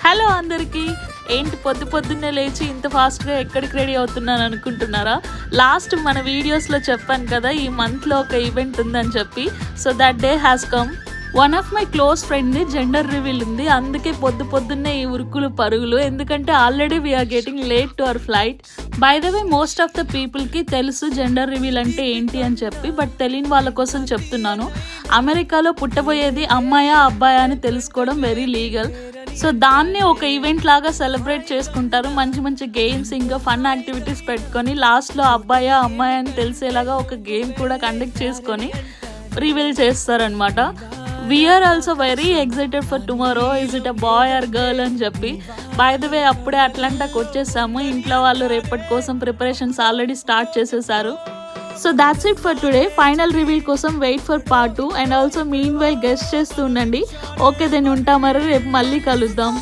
Hello అందరికీ. ఏంటి పొద్దున్నే లేచి ఇంత ఫాస్ట్గా ఎక్కడికి రెడీ అవుతున్నాను అనుకుంటున్నారా? లాస్ట్ మన వీడియోస్లో చెప్పాను కదా ఈ మంత్లో ఒక ఈవెంట్ ఉందని చెప్పి. So that day has come. One of my close ఫ్రెండ్ది జెండర్ రివీల్ ఉంది. అందుకే పొద్దున్నే ఈ ఉరుకులు పరుగులు, ఎందుకంటే already we are getting late to our flight. By the way most of the పీపుల్కి తెలుసు జెండర్ రివీల్ అంటే ఏంటి అని చెప్పి, బట్ తెలియని వాళ్ళ కోసం చెప్తున్నాను. అమెరికాలో పుట్టబోయేది అమ్మాయా అబ్బాయా అని తెలుసుకోవడం వెరీ లీగల్. సో దాన్ని ఒక ఈవెంట్ లాగా సెలబ్రేట్ చేసుకుంటారు. మంచి మంచి గేమ్స్ ఇంకా ఫన్ యాక్టివిటీస్ పెట్టుకొని లాస్ట్లో అబ్బాయా అమ్మాయి అని తెలిసేలాగా ఒక గేమ్ కూడా కండక్ట్ చేసుకొని రివీల్ చేస్తారనమాట. We're also very excited for tomorrow. Is it a boy or girl అని చెప్పి. బై ద వే అప్పుడే అట్లాంటాకి వచ్చేసాము. ఇంట్లో వాళ్ళు రేపటి కోసం ప్రిపరేషన్స్ ఆల్రెడీ స్టార్ట్ చేసేసారు. So that's it for today. Final reveal కోసం wait for part 2 and also meanwhile guess చేస్తూ ఉండండి. ఓకే దెన్ ఉంటా, మరి రేపు మళ్ళీ కలుద్దాం.